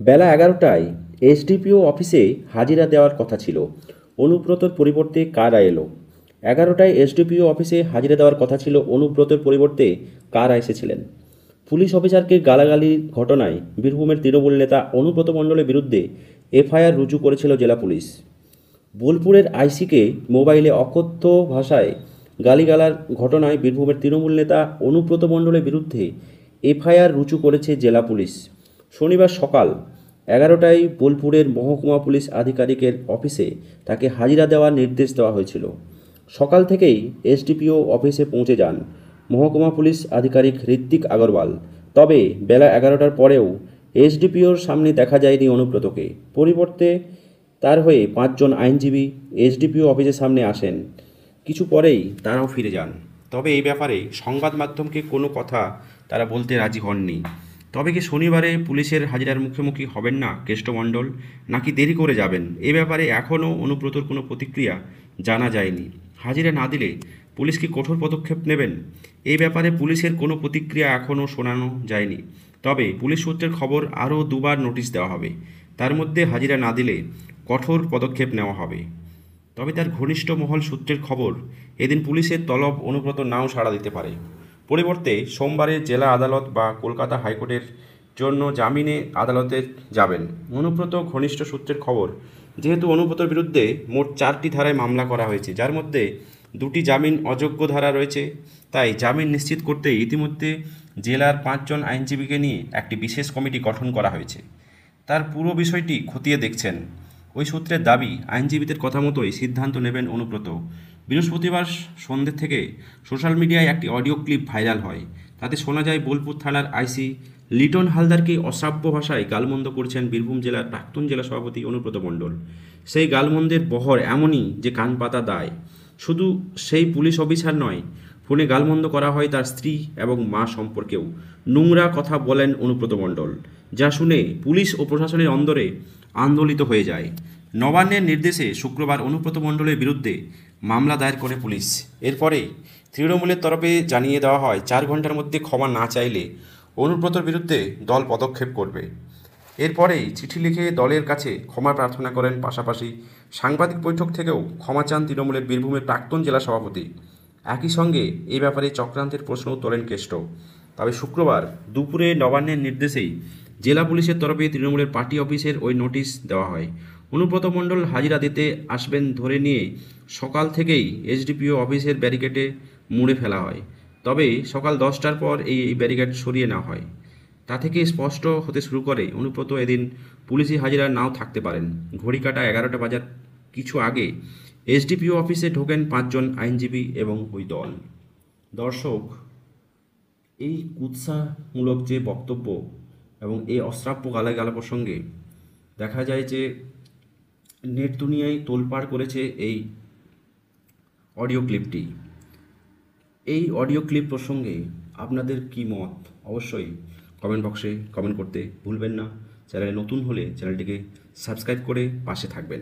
বেলা ১১টায় এসডিপিও অফিসে হাজিরা দেওয়ার কথা ছিল। অনুব্রতর পরিবর্তে কারা এলো? ১১টায় এসডিপিও অফিসে হাজিরা দেওয়ার কথা ছিল, অনুব্রতর পরিবর্তে কারা এসেছিলেন? পুলিশ অফিসারকে গালাগালির ঘটনায় বীরভূমের তৃণমূল নেতা অনুব্রত মণ্ডলের বিরুদ্ধে এফআইআর রুজু করেছিল জেলা পুলিশ। বোলপুরের আইসিকে মোবাইলে অকথ্য ভাষায় গালিগালার ঘটনায় বীরভূমের তৃণমূল নেতা অনুব্রত মণ্ডলের বিরুদ্ধে এফআইআর রুজু করেছে জেলা পুলিশ। শনিবার সকাল ১১টায় বোলপুরের মহকুমা পুলিশ আধিকারিকের অফিসে তাকে হাজিরা দেওয়ার নির্দেশ দেওয়া হয়েছিল। সকাল থেকেই এসডিপিও অফিসে পৌঁছে যান মহকুমা পুলিশ আধিকারিক ঋত্বিক আগরওয়াল। তবে বেলা ১১টার পরেও এসডিপিওর সামনে দেখা যায়নি অনুব্রতকে। পরিবর্তে তার হয়ে ৫ জন আইনজীবী এসডিপিও অফিসের সামনে আসেন। কিছু পরেই তারাও ফিরে যান। তবে এই ব্যাপারে সংবাদ মাধ্যমকে কোনো কথা তারা বলতে রাজি হননি। তবে কি শনিবারে পুলিশের হাজিরার মুখোমুখি হবেন না কেষ্টমণ্ডল, নাকি দেরি করে যাবেন? এ ব্যাপারে এখনও অনুব্রতর কোনো প্রতিক্রিয়া জানা যায়নি। হাজিরা না দিলে পুলিশ কি কঠোর পদক্ষেপ নেবেন? এই ব্যাপারে পুলিশের কোনো প্রতিক্রিয়া এখনও শোনানো যায়নি। তবে পুলিশ সূত্রের খবর, আরও দুবার নোটিশ দেওয়া হবে। তার মধ্যে হাজিরা না দিলে কঠোর পদক্ষেপ নেওয়া হবে। তবে তার ঘনিষ্ঠ মহল সূত্রের খবর, এদিন পুলিশের তলব অনুব্রত নাও সাড়া দিতে পারে। পরিবর্তে সোমবারে জেলা আদালত বা কলকাতা হাইকোর্টের জন্য জামিনে আদালতে যাবেন অনুব্রত। ঘনিষ্ঠ সূত্রের খবর, যেহেতু অনুব্রতর বিরুদ্ধে মোট 4টি ধারায় মামলা করা হয়েছে, যার মধ্যে 2টি জামিন অযোগ্য ধারা রয়েছে, তাই জামিন নিশ্চিত করতে ইতিমধ্যে জেলার 5 জন আইনজীবীকে নিয়ে একটি বিশেষ কমিটি গঠন করা হয়েছে। তার পুরো বিষয়টি খতিয়ে দেখছেন। ওই সূত্রের দাবি, আইনজীবীদের কথা মতোই সিদ্ধান্ত নেবেন অনুব্রত। বৃহস্পতিবার সন্ধ্যে থেকে সোশ্যাল মিডিয়ায় একটি অডিও ক্লিপ ভাইরাল হয়। তাতে শোনা যায় বোলপুর থানার আইসি লিটন হালদারকে অশ্রাব্য ভাষায় গালমন্দ করছেন বীরভূম জেলার প্রাক্তন জেলা সভাপতি অনুব্রত মণ্ডল। সেই গালমন্দের বহর এমনই যে কান পাতা দায়। শুধু সেই পুলিশ অফিসার নয়, ফোনে গালমন্দ করা হয় তার স্ত্রী এবং মা সম্পর্কেও। নোংরা কথা বলেন অনুব্রত মণ্ডল, যা শুনে পুলিশ ও প্রশাসনের অন্দরে আন্দোলিত হয়ে যায়। নবান্নের নির্দেশে শুক্রবার অনুব্রত মণ্ডলের বিরুদ্ধে মামলা দায়ের করে পুলিশ। এরপরে তৃণমূলের তরফে জানিয়ে দেওয়া হয়, 4 ঘন্টার মধ্যে ক্ষমা না চাইলে অনুব্রতর বিরুদ্ধে দল পদক্ষেপ করবে। এরপরেই চিঠি লিখে দলের কাছে ক্ষমা প্রার্থনা করেন। পাশাপাশি সাংবাদিক বৈঠক থেকেও ক্ষমা চান তৃণমূলের বীরভূমের প্রাক্তন জেলা সভাপতি। একই সঙ্গে এ ব্যাপারে চক্রান্তের প্রশ্নও তোলেন কেষ্ট। তবে শুক্রবার দুপুরে নবান্নের নির্দেশেই জেলা পুলিশের তরফে তৃণমূলের পার্টি অফিসের ওই নোটিশ দেওয়া হয়। অনুব্রত মণ্ডল হাজিরা দিতে আসবেন ধরে নিয়ে সকাল থেকেই এসডিপিও অফিসের ব্যারিকেডে মুড়ে ফেলা হয়। তবে সকাল 10টার পর এই ব্যারিকেড সরিয়ে নেওয়া হয়। তা থেকে স্পষ্ট হতে শুরু করে অনুব্রত এদিন পুলিশি হাজিরা নাও থাকতে পারেন। ঘড়ি কাটা 11টা বাজার কিছু আগে এসডিপিও অফিসে ঢোকেন 5 জন আইনজীবী এবং ওই দল। দর্শক, এই কুৎসামূলক যে বক্তব্য এবং এই অশ্রাব্য গালাগালা প্রসঙ্গে দেখা যায় যে নেট দুনিয়ায় তোলপাড় করেছে এই অডিও ক্লিপটি। এই অডিও ক্লিপ প্রসঙ্গে আপনাদের কি মত? অবশ্যই কমেন্ট বক্সে কমেন্ট করতে ভুলবেন না। চ্যানেলে নতুন হলে চ্যানেলটিকে সাবস্ক্রাইব করে পাশে থাকবেন।